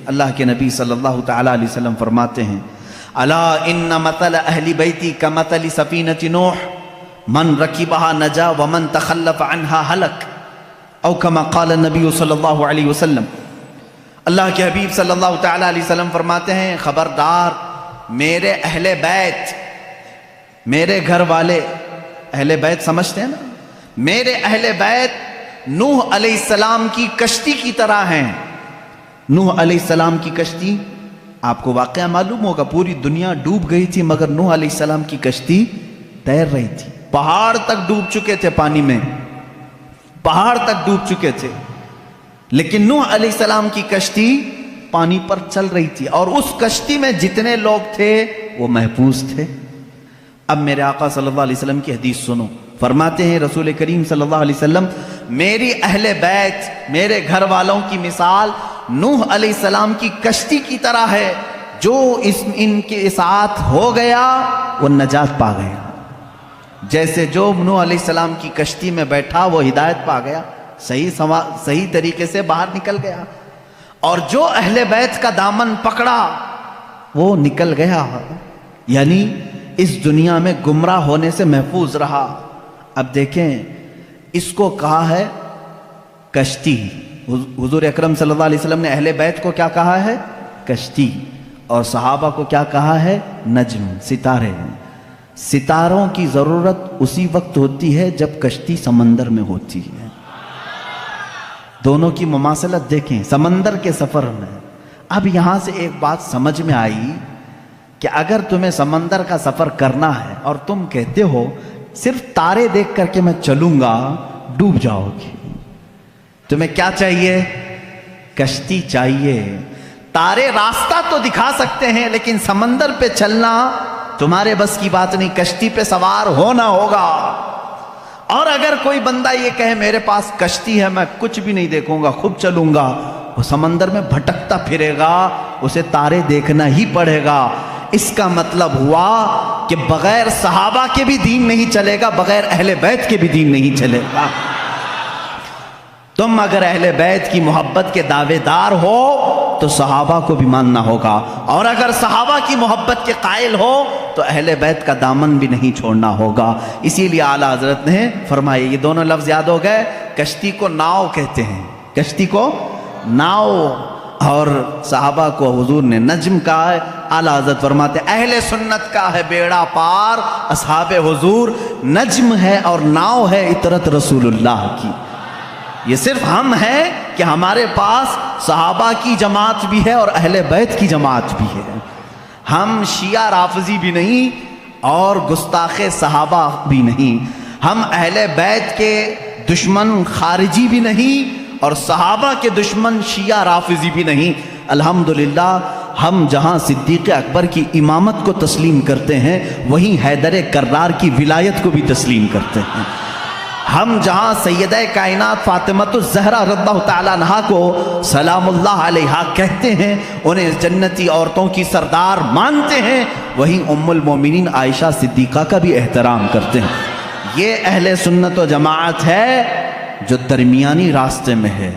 اللہ کے نبی صلی اللہ تعالیٰ علیہ وسلم فرماتے ہیں الا ان مثل اہل بیتی کمثل سفینۃ نوح من رکبها نجا ومن تخلف عنها ہلک او کما قال النبی صلی اللہ علیہ وسلم۔ اللہ کے حبیب صلی اللہ تعالیٰ علیہ وسلم فرماتے ہیں خبردار میرے اہل بیت، میرے گھر والے، اہل بیت سمجھتے ہیں نا، میرے اہل بیت نوح علیہ السلام کی کشتی کی طرح ہیں۔ نوح علیہ السلام کی کشتی، آپ کو واقعہ معلوم ہوگا، پوری دنیا ڈوب گئی تھی مگر نوح علیہ السلام کی کشتی تیر رہی تھی۔ پہاڑ تک ڈوب چکے تھے، پانی میں پہاڑ تک ڈوب چکے تھے، لیکن نوح علیہ السلام کی کشتی پانی پر چل رہی تھی، اور اس کشتی میں جتنے لوگ تھے وہ محفوظ تھے۔ اب میرے آقا صلی اللہ علیہ وسلم کی حدیث سنو، فرماتے ہیں رسول کریم صلی اللہ علیہ وسلم میری اہل بیت، میرے گھر والوں کی مثال نوح علیہ السلام کی کشتی کی طرح ہے، جو ان کے ساتھ ہو گیا وہ نجات پا گیا۔ جیسے جو نوح علیہ السلام کی کشتی میں بیٹھا وہ ہدایت پا گیا، صحیح طریقے سے باہر نکل گیا، اور جو اہل بیت کا دامن پکڑا وہ نکل گیا، یعنی اس دنیا میں گمراہ ہونے سے محفوظ رہا۔ اب دیکھیں اس کو کہا ہے کشتی، حضور اکرم صلی اللہ علیہ وسلم نے اہل بیت کو کیا کہا ہے؟ کشتی، اور صحابہ کو کیا کہا ہے؟ نجم، ستارے۔ ستاروں کی ضرورت اسی وقت ہوتی ہے جب کشتی سمندر میں ہوتی ہے۔ دونوں کی مماثلت دیکھیں، سمندر کے سفر میں۔ اب یہاں سے ایک بات سمجھ میں آئی کہ اگر تمہیں سمندر کا سفر کرنا ہے اور تم کہتے ہو صرف تارے دیکھ کر کے میں چلوں گا، ڈوب جاؤ گے۔ تمہیں کیا چاہیے؟ کشتی چاہیے۔ تارے راستہ تو دکھا سکتے ہیں لیکن سمندر پہ چلنا تمہارے بس کی بات نہیں، کشتی پہ سوار ہونا ہوگا۔ اور اگر کوئی بندہ یہ کہے میرے پاس کشتی ہے میں کچھ بھی نہیں دیکھوں گا، خود چلوں گا، وہ سمندر میں بھٹکتا پھرے گا، اسے تارے دیکھنا ہی پڑے گا۔ اس کا مطلب ہوا کہ بغیر صحابہ کے بھی دین نہیں چلے گا، بغیر اہل بیت کے بھی دین نہیں چلے گا۔ تم اگر اہل بیت کی محبت کے دعوے دار ہو تو صحابہ کو بھی ماننا ہوگا، اور اگر صحابہ کی محبت کے قائل ہو تو اہل بیت کا دامن بھی نہیں چھوڑنا ہوگا۔ اسی لیے اعلیٰ حضرت نے فرمایا، یہ دونوں لفظ یاد ہو گئے، کشتی کو ناؤ کہتے ہیں، کشتی کو ناؤ، اور صحابہ کو حضور نے نجم کہا ہے۔ اعلیٰ حضرت فرماتے ہیں اہل سنت کا ہے بیڑا پار، اصحاب حضور نجم ہے اور ناؤ ہے اطرت رسول اللہ کی۔ یہ صرف ہم ہیں کہ ہمارے پاس صحابہ کی جماعت بھی ہے اور اہل بیت کی جماعت بھی ہے۔ ہم شیعہ رافضی بھی نہیں اور گستاخ صحابہ بھی نہیں، ہم اہل بیت کے دشمن خارجی بھی نہیں اور صحابہ کے دشمن شیعہ رافضی بھی نہیں۔ الحمدللہ ہم جہاں صدیق اکبر کی امامت کو تسلیم کرتے ہیں وہیں حیدر کرار کی ولایت کو بھی تسلیم کرتے ہیں۔ ہم جہاں سیدہ کائنات فاطمۃ الزہرا رضی اللہ تعالیٰ عنہا کو سلام اللہ علیہا کہتے ہیں، انہیں جنتی عورتوں کی سردار مانتے ہیں، وہیں ام المومنین عائشہ صدیقہ کا بھی احترام کرتے ہیں۔ یہ اہل سنت و جماعت ہے جو درمیانی راستے میں ہے۔